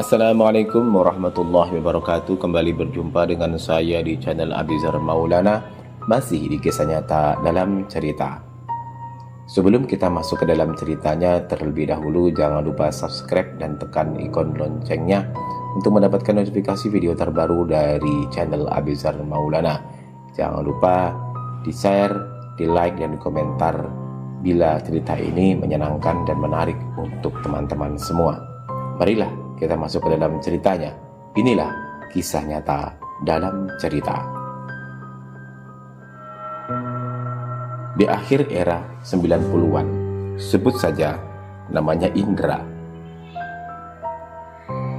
Assalamualaikum warahmatullahi wabarakatuh. Kembali berjumpa dengan saya di channel Abizar Maulana, masih di kisah nyata dalam cerita. Sebelum kita masuk ke dalam ceritanya, terlebih dahulu jangan lupa subscribe dan tekan ikon loncengnya untuk mendapatkan notifikasi video terbaru dari channel Abizar Maulana. Jangan lupa di share, di like, dan di komentar bila cerita ini menyenangkan dan menarik untuk teman-teman semua. Marilah kita masuk ke dalam ceritanya. Inilah kisah nyata dalam cerita. Di akhir era 90-an, sebut saja namanya Indra.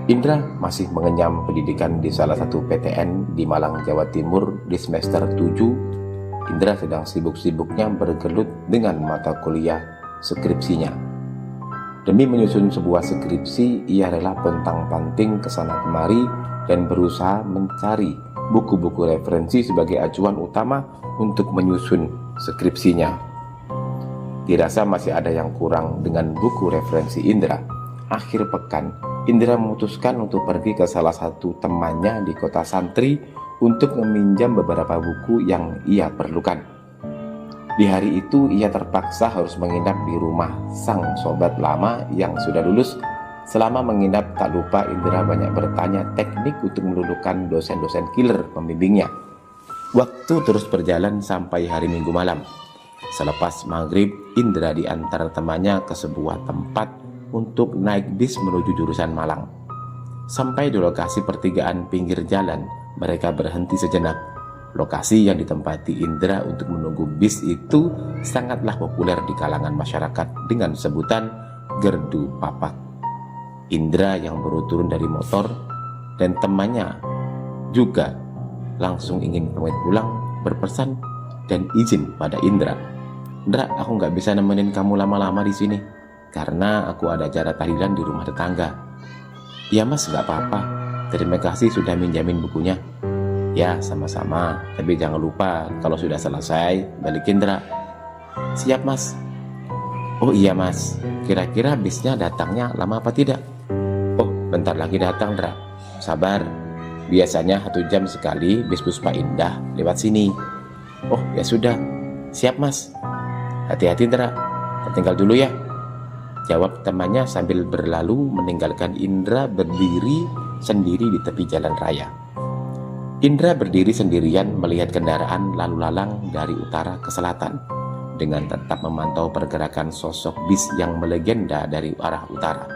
Indra masih mengenyam pendidikan di salah satu PTN di Malang, Jawa Timur di semester 7. Indra sedang sibuk-sibuknya bergelut dengan mata kuliah skripsinya. Demi menyusun sebuah skripsi, ia rela pontang-panting kesana kemari dan berusaha mencari buku-buku referensi sebagai acuan utama untuk menyusun skripsinya. Dirasa masih ada yang kurang dengan buku referensi Indra. Akhir pekan, Indra memutuskan untuk pergi ke salah satu temannya di kota Santri untuk meminjam beberapa buku yang ia perlukan. Di hari itu ia terpaksa harus menginap di rumah sang sobat lama yang sudah lulus. Selama menginap tak lupa Indra banyak bertanya teknik untuk meluluhkan dosen-dosen killer pembimbingnya. Waktu terus berjalan sampai hari Minggu malam. Selepas maghrib, Indra diantar temannya ke sebuah tempat untuk naik bis menuju jurusan Malang. Sampai di lokasi pertigaan pinggir jalan, mereka berhenti sejenak. Lokasi yang ditempati Indra untuk menunggu bis itu sangatlah populer di kalangan masyarakat dengan sebutan Gerdu Papak. Indra yang baru turun dari motor dan temannya juga langsung ingin pamit pulang, berpesan dan izin pada Indra. "Indra, aku nggak bisa nemenin kamu lama-lama di sini karena aku ada acara tahlilan di rumah tetangga." "Ya mas, nggak apa-apa. Terima kasih sudah minjamin bukunya." "Ya, sama-sama. Tapi jangan lupa kalau sudah selesai, balikin Indra." "Siap, Mas." "Oh iya, Mas. Kira-kira bisnya datangnya lama apa tidak?" "Oh, bentar lagi datang, Indra. Sabar. Biasanya 1 jam sekali bis Puspa Indah lewat sini." "Oh, ya sudah. Siap, Mas. Hati-hati, Indra. Tinggal dulu ya," jawab temannya sambil berlalu meninggalkan Indra berdiri sendiri di tepi jalan raya. Indra berdiri sendirian melihat kendaraan lalu lalang dari utara ke selatan dengan tetap memantau pergerakan sosok bis yang melegenda dari arah utara.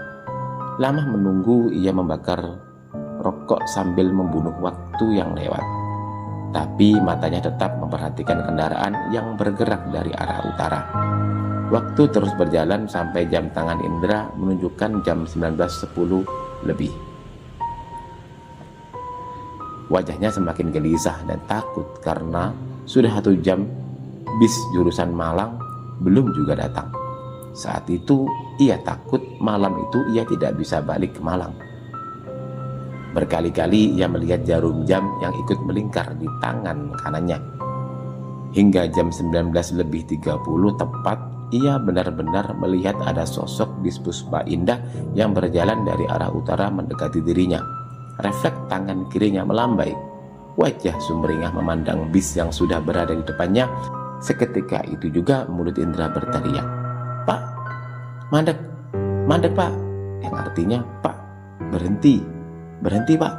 Lama menunggu, ia membakar rokok sambil membunuh waktu yang lewat. Tapi matanya tetap memperhatikan kendaraan yang bergerak dari arah utara. Waktu terus berjalan sampai jam tangan Indra menunjukkan jam 19.10 lebih. Wajahnya semakin gelisah dan takut karena sudah 1 jam bis jurusan Malang belum juga datang. Saat itu ia takut malam itu ia tidak bisa balik ke Malang. Berkali-kali ia melihat jarum jam yang ikut melingkar di tangan kanannya. Hingga jam 19.30 tepat, ia benar-benar melihat ada sosok bis Puspa Indah yang berjalan dari arah utara mendekati dirinya. Refleks tangan kirinya melambai. Wajah sumringah memandang bis yang sudah berada di depannya. Seketika itu juga mulut Indra berteriak, "Pak, mandek, mandek Pak," yang artinya, "Pak, berhenti, berhenti Pak."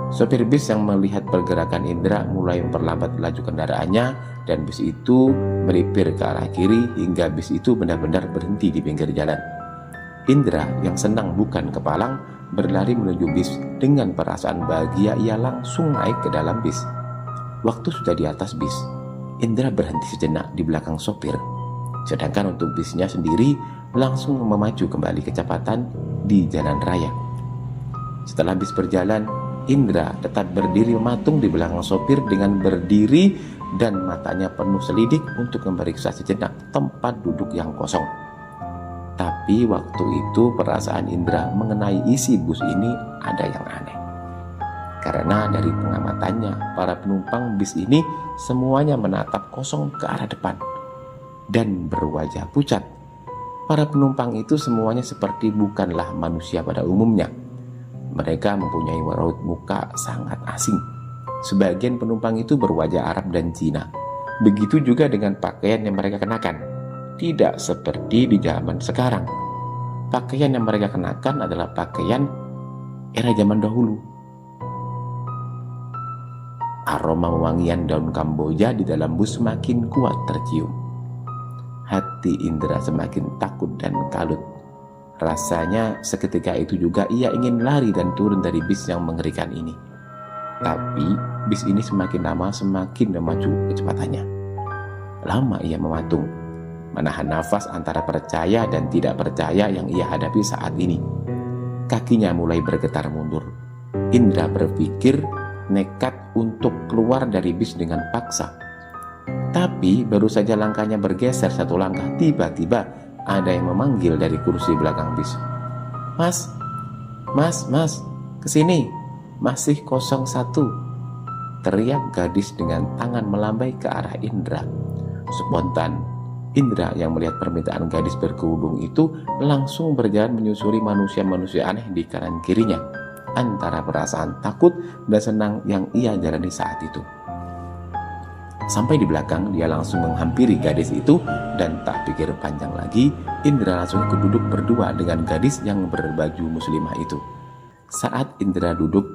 Sopir bis yang melihat pergerakan Indra mulai memperlambat laju kendaraannya dan bis itu melipir ke arah kiri hingga bis itu benar-benar berhenti di pinggir jalan. Indra yang senang bukan kepalang berlari menuju bis. Dengan perasaan bahagia ia langsung naik ke dalam bis. Waktu sudah di atas bis, Indra berhenti sejenak di belakang sopir. Sedangkan untuk bisnya sendiri langsung memacu kembali kecepatan di jalan raya. Setelah bis berjalan, Indra tetap berdiri mematung di belakang sopir dengan berdiri dan matanya penuh selidik untuk memeriksa sejenak tempat duduk yang kosong. Tapi waktu itu perasaan Indra mengenai isi bus ini ada yang aneh. Karena dari pengamatannya, para penumpang bis ini semuanya menatap kosong ke arah depan dan berwajah pucat. Para penumpang itu semuanya seperti bukanlah manusia pada umumnya. Mereka mempunyai raut muka sangat asing. Sebagian penumpang itu berwajah Arab dan Cina. Begitu juga dengan pakaian yang mereka kenakan. Tidak seperti di zaman sekarang. Pakaian yang mereka kenakan adalah pakaian era zaman dahulu. Aroma wewangian daun Kamboja di dalam bus semakin kuat tercium. Hati Indra semakin takut dan kalut. Rasanya seketika itu juga ia ingin lari dan turun dari bis yang mengerikan ini. Tapi bis ini semakin lama semakin memacu kecepatannya. Lama ia mematung, menahan nafas antara percaya dan tidak percaya yang ia hadapi saat ini. Kakinya mulai bergetar mundur. Indra berpikir nekat untuk keluar dari bis dengan paksa. Tapi baru saja langkahnya bergeser satu langkah, tiba-tiba ada yang memanggil dari kursi belakang bis. Mas, kesini, masih 01. Teriak gadis dengan tangan melambai ke arah Indra. Spontan, Indra yang melihat permintaan gadis berkerudung itu langsung berjalan menyusuri manusia-manusia aneh di kanan kirinya, antara perasaan takut dan senang yang ia jalani saat itu. Sampai di belakang, dia langsung menghampiri gadis itu dan tak pikir panjang lagi, Indra langsung duduk berdua dengan gadis yang berbaju muslimah itu. Saat Indra duduk,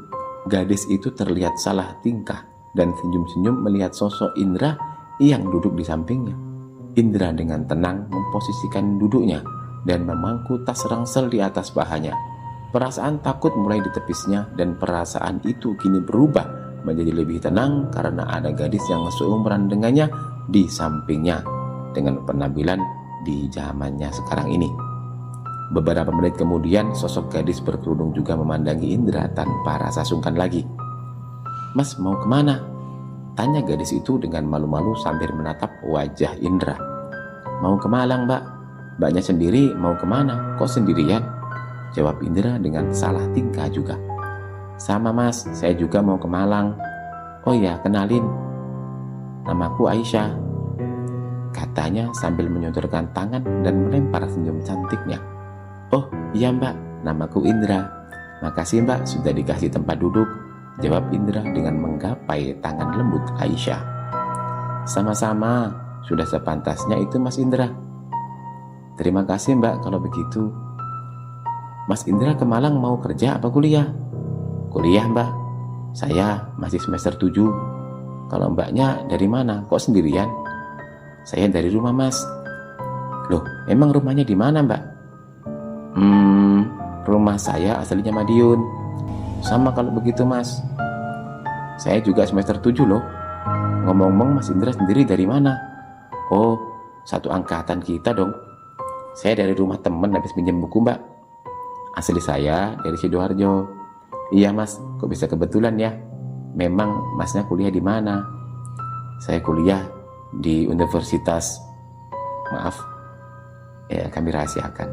gadis itu terlihat salah tingkah dan senyum-senyum melihat sosok Indra yang duduk di sampingnya. Indra dengan tenang memposisikan duduknya dan memangku tas ransel di atas pahanya. Perasaan takut mulai ditepisnya dan perasaan itu kini berubah menjadi lebih tenang karena ada gadis yang seumuran dengannya di sampingnya dengan penampilan di zamannya sekarang ini. Beberapa menit kemudian sosok gadis berkerudung juga memandangi Indra tanpa rasa sungkan lagi. "Mas, mau kemana?" tanya gadis itu dengan malu-malu sambil menatap wajah Indra. "Mau ke Malang, Mbak." "Mbaknya sendiri mau kemana? Kok sendirian?" jawab Indra dengan salah tingkah juga. "Sama Mas, saya juga mau ke Malang." "Oh ya, kenalin, namaku Aisyah," katanya sambil menyodorkan tangan dan melempar senyum cantiknya. "Oh iya Mbak, namaku Indra." "Makasih Mbak sudah dikasih tempat duduk," jawab Indra dengan menggapai tangan lembut Aisyah. "Sama-sama, sudah sepantasnya itu Mas Indra." "Terima kasih Mbak kalau begitu." "Mas Indra ke Malang mau kerja apa kuliah?" "Kuliah Mbak, saya masih semester 7. Kalau Mbaknya dari mana? Kok sendirian?" "Saya dari rumah Mas." "Loh, emang rumahnya di mana Mbak?" Rumah saya aslinya Madiun." "Sama kalau begitu Mas, saya juga semester 7 loh." "Ngomong-ngomong Mas Indra sendiri dari mana?" "Oh, satu angkatan kita dong. Saya dari rumah temen habis pinjam buku Mbak." "Asli saya dari Sidoarjo." "Iya Mas, kok bisa kebetulan ya? Memang Masnya kuliah di mana?" "Saya kuliah di Universitas..." "Maaf, ya kami rahasiakan."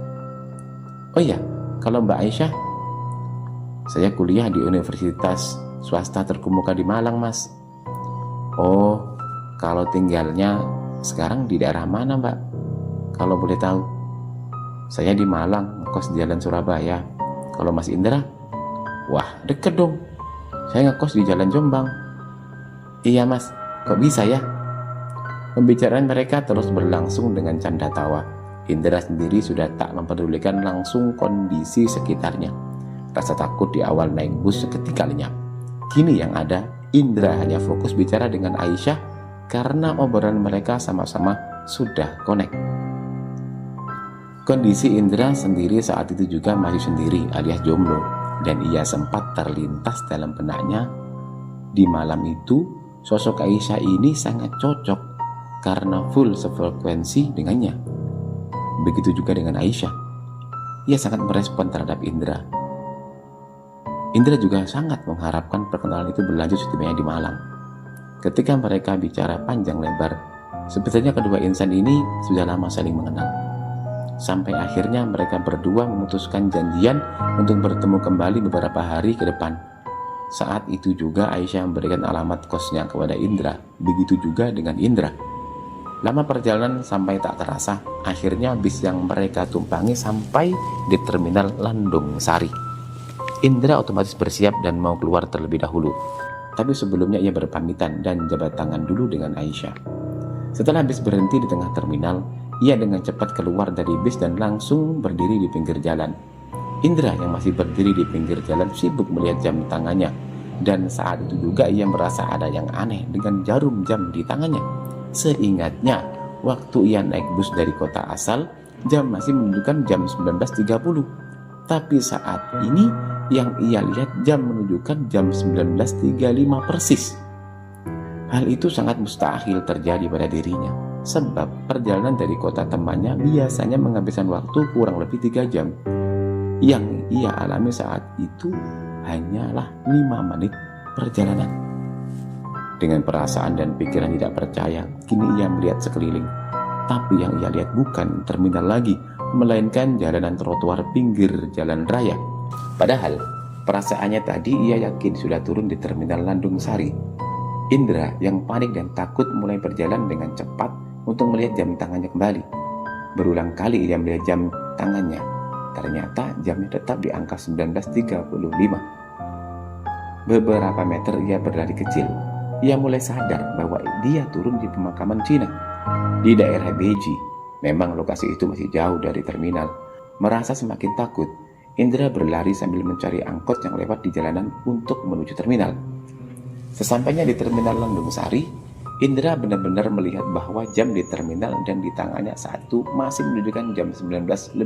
"Oh iya, kalau Mbak Aisyah?" "Saya kuliah di Universitas swasta terkemuka di Malang Mas." "Oh, kalau tinggalnya sekarang di daerah mana Mbak, kalau boleh tahu?" "Saya di Malang, ngekos di Jalan Surabaya." "Kalau Mas Indra?" "Wah, deket dong, saya ngekos di Jalan Jombang." "Iya Mas, kok bisa ya?" Pembicaraan mereka terus berlangsung dengan canda tawa. Indra sendiri sudah tak mempedulikan langsung kondisi sekitarnya. Rasa takut di awal naik bus seketika lenyap. Kini yang ada, Indra hanya fokus bicara dengan Aisyah karena obrolan mereka sama-sama sudah connect. Kondisi Indra sendiri saat itu juga masih sendiri alias jomblo, dan ia sempat terlintas dalam benaknya di malam itu sosok Aisyah ini sangat cocok karena full sefrekuensi dengannya. Begitu juga dengan Aisyah, ia sangat merespon terhadap Indra. Indra juga sangat mengharapkan perkenalan itu berlanjut setibanya di Malang. Ketika mereka bicara panjang lebar, sebetulnya kedua insan ini sudah lama saling mengenal. Sampai akhirnya mereka berdua memutuskan janjian untuk bertemu kembali beberapa hari ke depan. Saat itu juga Aisyah memberikan alamat kosnya kepada Indra, begitu juga dengan Indra. Lama perjalanan sampai tak terasa, akhirnya bis yang mereka tumpangi sampai di terminal Landung Sari. Indra otomatis bersiap dan mau keluar terlebih dahulu. Tapi sebelumnya ia berpamitan dan jabat tangan dulu dengan Aisyah. Setelah bis berhenti di tengah terminal, ia dengan cepat keluar dari bis dan langsung berdiri di pinggir jalan. Indra yang masih berdiri di pinggir jalan sibuk melihat jam tangannya. Dan saat itu juga ia merasa ada yang aneh dengan jarum jam di tangannya. Seingatnya, waktu ia naik bus dari kota asal, jam masih menunjukkan jam 19.30. Tapi saat ini yang ia lihat jam menunjukkan jam 19.35 persis. Hal itu sangat mustahil terjadi pada dirinya, sebab perjalanan dari kota temannya biasanya menghabiskan waktu kurang lebih 3 jam. Yang ia alami saat itu hanyalah 5 menit perjalanan. Dengan perasaan dan pikiran tidak percaya, kini ia melihat sekeliling. Tapi yang ia lihat bukan terminal lagi, melainkan jalanan trotoar pinggir jalan raya. Padahal perasaannya tadi ia yakin sudah turun di terminal Landung Sari. Indra yang panik dan takut mulai berjalan dengan cepat untuk melihat jam tangannya kembali. Berulang kali ia melihat jam tangannya. Ternyata jamnya tetap di angka 19.35. Beberapa meter ia berlari kecil. Ia mulai sadar bahwa dia turun di pemakaman Cina di daerah Beji. Memang lokasi itu masih jauh dari terminal. Merasa semakin takut, Indra berlari sambil mencari angkot yang lewat di jalanan untuk menuju terminal. Sesampainya di terminal Landung Sari, Indra benar-benar melihat bahwa jam di terminal dan di tangannya saat itu masih menunjukkan jam 19.50.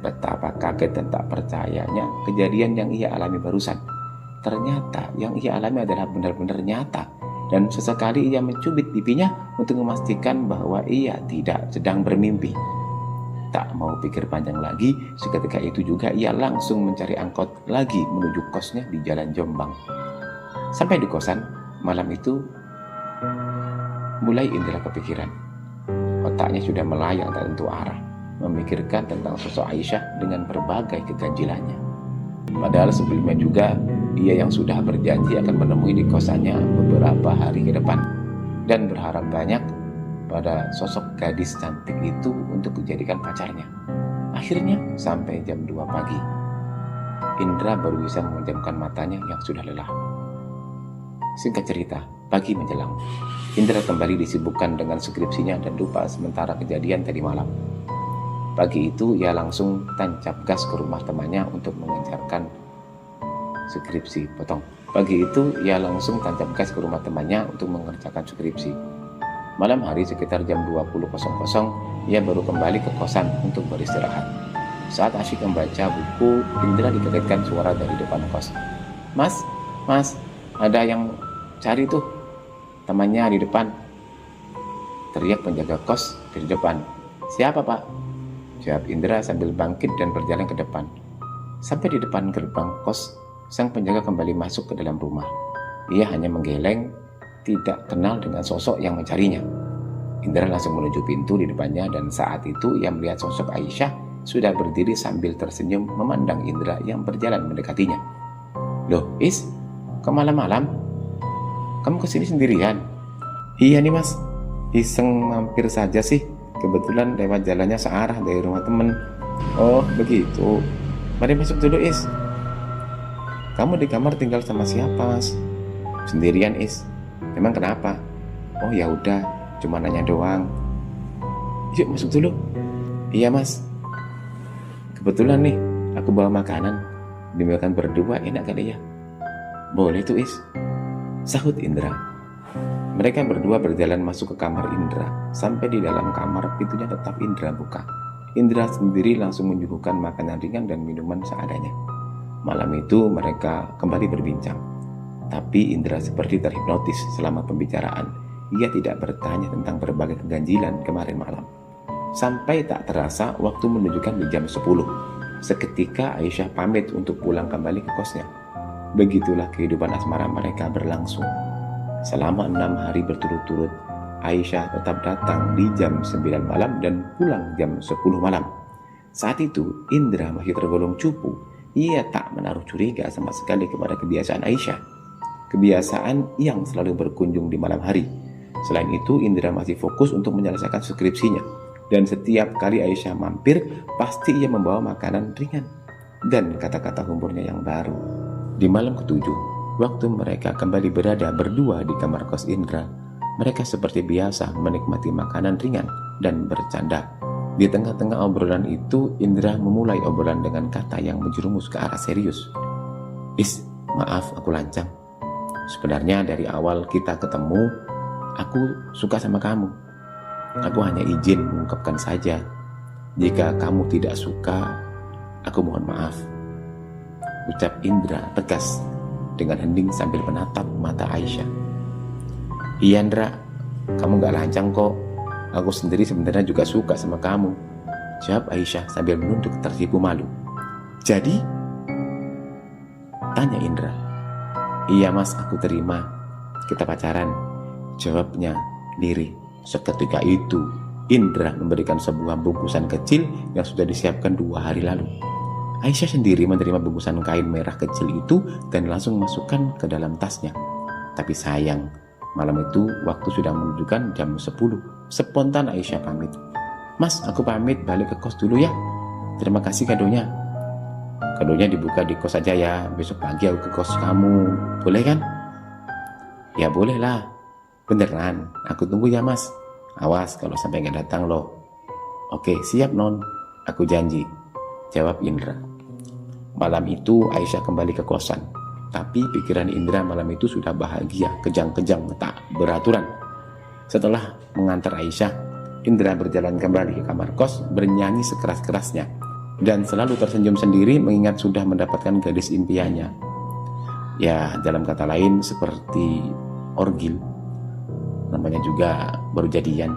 Betapa kaget dan tak percayanya kejadian yang ia alami barusan. Ternyata yang ia alami adalah benar-benar nyata, dan sesekali ia mencubit pipinya untuk memastikan bahwa ia tidak sedang bermimpi. Tak mau pikir panjang lagi, seketika itu juga ia langsung mencari angkot lagi menuju kosnya di Jalan Jombang. Sampai di kosan, malam itu mulai Indra kepikiran. Otaknya sudah melayang tak tentu arah, memikirkan tentang sosok Aisyah dengan berbagai keganjilannya. Padahal sebelumnya juga ia yang sudah berjanji akan menemui di kosannya beberapa hari ke depan dan berharap banyak pada sosok gadis cantik itu untuk dijadikan pacarnya. Akhirnya sampai jam 2 pagi, Indra baru bisa memejamkan matanya yang sudah lelah. Singkat cerita, pagi menjelang, Indra kembali disibukkan dengan skripsinya dan lupa sementara kejadian tadi malam. Pagi itu ia langsung tancap gas ke rumah temannya untuk mengerjakan skripsi. Pagi itu ia langsung tancap gas ke rumah temannya untuk mengerjakan skripsi. Malam hari sekitar jam 20.00, ia baru kembali ke kosan untuk beristirahat. Saat asyik membaca buku, Indra dikagetkan suara dari depan kos. Mas, ada yang cari tuh, temannya di depan. Teriak penjaga kos dari depan. Siapa, Pak? Jawab Indra sambil bangkit dan berjalan ke depan. Sampai di depan gerbang kos, sang penjaga kembali masuk ke dalam rumah. Ia hanya menggeleng, tidak kenal dengan sosok yang mencarinya. Indra langsung menuju pintu di depannya dan saat itu ia melihat sosok Aisyah sudah berdiri sambil tersenyum memandang Indra yang berjalan mendekatinya. Loh, Is, kok malam-malam? Kamu kesini sendirian? Iya nih mas, iseng mampir saja sih. Kebetulan lewat jalannya searah dari rumah temen. Oh begitu, mari masuk dulu Is. Kamu di kamar tinggal sama siapa mas? Sendirian Is. Emang kenapa? Oh ya udah, cuma nanya doang. Yuk masuk dulu. Iya mas. Kebetulan nih, aku bawa makanan. Dimakan berdua enak kali ya? Boleh tuh Is, sahut Indra. Mereka berdua berjalan masuk ke kamar Indra. Sampai di dalam kamar, pintunya tetap Indra buka. Indra sendiri langsung menyuguhkan makanan ringan dan minuman seadanya. Malam itu mereka kembali berbincang. Tapi Indra seperti terhipnotis selama pembicaraan. Ia tidak bertanya tentang berbagai keganjilan kemarin malam. Sampai tak terasa waktu menunjukkan di jam 10. Seketika Aisyah pamit untuk pulang kembali ke kosnya. Begitulah kehidupan asmara mereka berlangsung. Selama 6 hari berturut-turut, Aisyah tetap datang di jam 9 malam dan pulang jam 10 malam. Saat itu, Indra masih tergolong cupu. Ia tak menaruh curiga sama sekali kepada kebiasaan Aisyah. Kebiasaan yang selalu berkunjung di malam hari. Selain itu, Indra masih fokus untuk menyelesaikan skripsinya. Dan setiap kali Aisyah mampir, pasti ia membawa makanan ringan. dan kata-kata humornya yang baru. Di malam ketujuh, waktu mereka kembali berada berdua di kamar kos Indra, mereka seperti biasa menikmati makanan ringan dan bercanda. Di tengah-tengah obrolan itu, Indra memulai obrolan dengan kata yang menjerumus ke arah serius. Maaf aku lancang. Sebenarnya dari awal kita ketemu, aku suka sama kamu. Aku hanya izin mengungkapkan saja. Jika kamu tidak suka, aku mohon maaf. Ucap Indra tegas dengan hening sambil menatap mata Aisyah. Iya Indra, kamu gak lancang kok. Aku sendiri sebenarnya juga suka sama kamu, jawab Aisyah sambil menunduk tersipu malu. Jadi? Tanya Indra. Iya mas, aku terima. Kita pacaran, jawabnya lirih. Seketika itu, Indra memberikan sebuah bungkusan kecil yang sudah disiapkan 2 hari lalu. Aisyah sendiri menerima bungkusan kain merah kecil itu dan langsung masukkan ke dalam tasnya. Tapi sayang, malam itu waktu sudah menunjukkan jam 10. Spontan Aisyah pamit. Mas, aku pamit balik ke kos dulu ya. Terima kasih kadonya. Kadonya dibuka di kos aja ya. Besok pagi aku ke kos kamu. Boleh kan? Ya boleh lah. Beneran, aku tunggu ya mas. Awas kalau sampai gak datang loh. Oke, siap non. Aku janji, jawab Indra. Malam itu Aisyah kembali ke kosan. Tapi pikiran Indra malam itu sudah bahagia, kejang-kejang, tak beraturan. Setelah mengantar Aisyah, Indra berjalan kembali ke kamar kos, bernyanyi sekeras-kerasnya, dan selalu tersenyum sendiri mengingat sudah mendapatkan gadis impiannya. Ya, dalam kata lain seperti orgil, namanya juga baru jadian.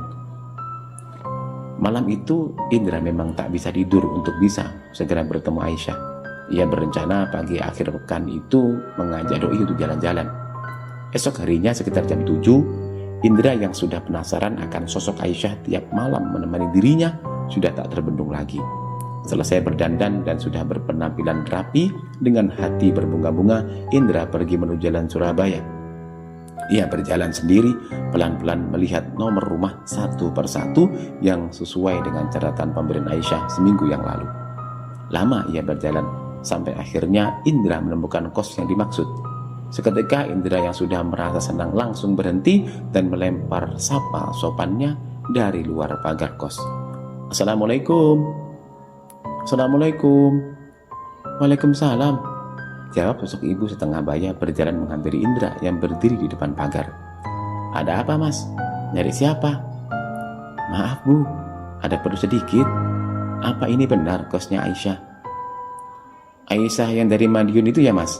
Malam itu Indra memang tak bisa tidur untuk bisa segera bertemu Aisyah. Ia berencana pagi akhir pekan itu mengajak doi untuk jalan-jalan. Esok harinya sekitar jam 7, Indra yang sudah penasaran akan sosok Aisyah tiap malam menemani dirinya sudah tak terbendung lagi. Selesai berdandan dan sudah berpenampilan rapi, dengan hati berbunga-bunga, Indra pergi menuju jalan Surabaya. Ia berjalan sendiri, pelan-pelan melihat nomor rumah satu persatu yang sesuai dengan catatan pemberian Aisyah seminggu yang lalu. Lama ia berjalan, sampai akhirnya Indra menemukan kos yang dimaksud. Seketika Indra yang sudah merasa senang langsung berhenti dan melempar sapa sopannya dari luar pagar kos. Assalamualaikum. Assalamualaikum. Waalaikumsalam, jawab sosok ibu setengah baya berjalan menghampiri Indra yang berdiri di depan pagar. Ada apa mas? Nyari siapa? Maaf bu, ada perlu sedikit. Apa ini benar kosnya Aisyah? Aisyah yang dari Madiun itu ya mas?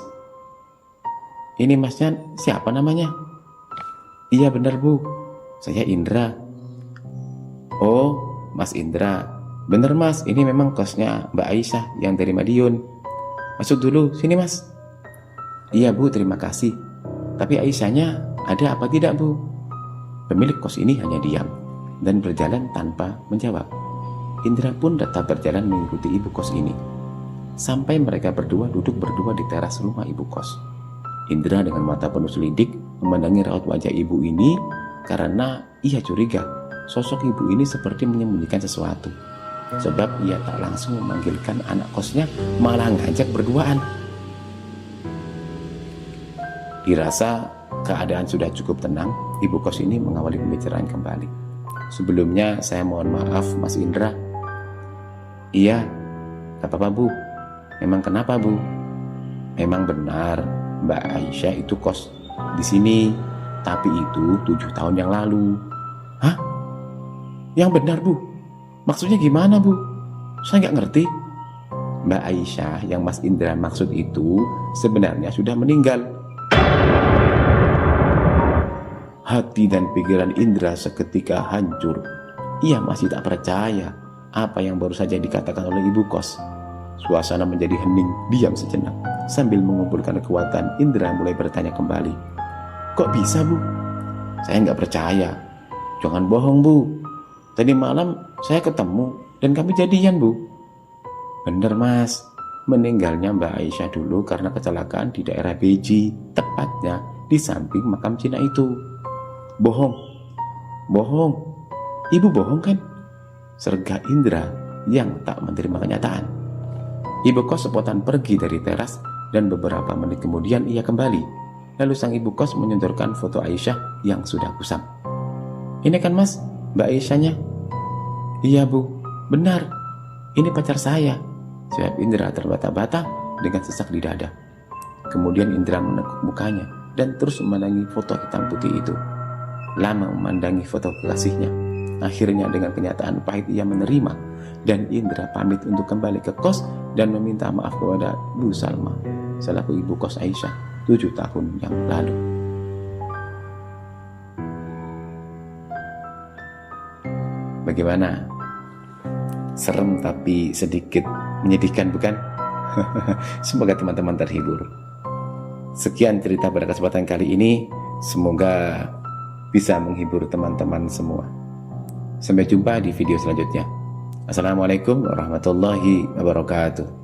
Ini masnya siapa namanya? Iya benar bu, saya Indra. Oh, mas Indra. Bener mas, ini memang kosnya Mbak Aisyah yang dari Madiun. Masuk dulu, sini mas. Iya bu, terima kasih. Tapi Aisyahnya ada apa tidak bu? Pemilik kos ini hanya diam dan berjalan tanpa menjawab. Indra pun tetap berjalan mengikuti ibu kos ini, sampai mereka berdua duduk berdua di teras rumah ibu kos. Indra dengan mata penuh selidik memandangi raut wajah ibu ini karena ia curiga sosok ibu ini seperti menyembunyikan sesuatu. Sebab ia tak langsung memanggilkan anak kosnya, malah ngajak berduaan. Dirasa keadaan sudah cukup tenang, ibu kos ini mengawali pembicaraan kembali. Sebelumnya saya mohon maaf Mas Indra. Iya, gak apa-apa bu. Memang kenapa bu? Memang benar Mbak Aisyah itu kos di sini, tapi itu 7 tahun yang lalu. Hah? Yang benar bu? Maksudnya gimana bu? Saya nggak ngerti. Mbak Aisyah yang Mas Indra maksud itu sebenarnya sudah meninggal. Hati dan pikiran Indra seketika hancur. Ia masih tak percaya apa yang baru saja dikatakan oleh ibu kos. Suasana menjadi hening, diam sejenak. Sambil mengumpulkan kekuatan, Indra mulai bertanya kembali. Kok bisa bu? Saya nggak percaya. Jangan bohong bu. Tadi malam saya ketemu dan kami jadian bu. Bener mas, meninggalnya Mbak Aisyah dulu karena kecelakaan di daerah Beji, tepatnya di samping makam Cina itu. Bohong, bohong, ibu bohong kan? Sergah Indra yang tak menerima kenyataan. Ibu kos spontan pergi dari teras dan beberapa menit kemudian ia kembali. Lalu sang ibu kos menyodorkan foto Aisyah yang sudah kusam. "Ini kan mas, Mbak Aisyahnya?" "Iya bu, benar. Ini pacar saya," jawab Indra terbata-bata dengan sesak di dada. Kemudian Indra menekuk mukanya dan terus memandangi foto hitam putih itu. Lama memandangi foto kekasihnya. Akhirnya dengan kenyataan pahit ia menerima, dan Indra pamit untuk kembali ke kos dan meminta maaf kepada Bu Salma selaku ibu kos Aisyah 7 tahun yang lalu. Bagaimana? Serem tapi sedikit menyedihkan, bukan? Semoga teman-teman terhibur. Sekian cerita pada kesempatan kali ini. Semoga bisa menghibur teman-teman semua. Sampai jumpa di video selanjutnya. Assalamualaikum warahmatullahi wabarakatuh.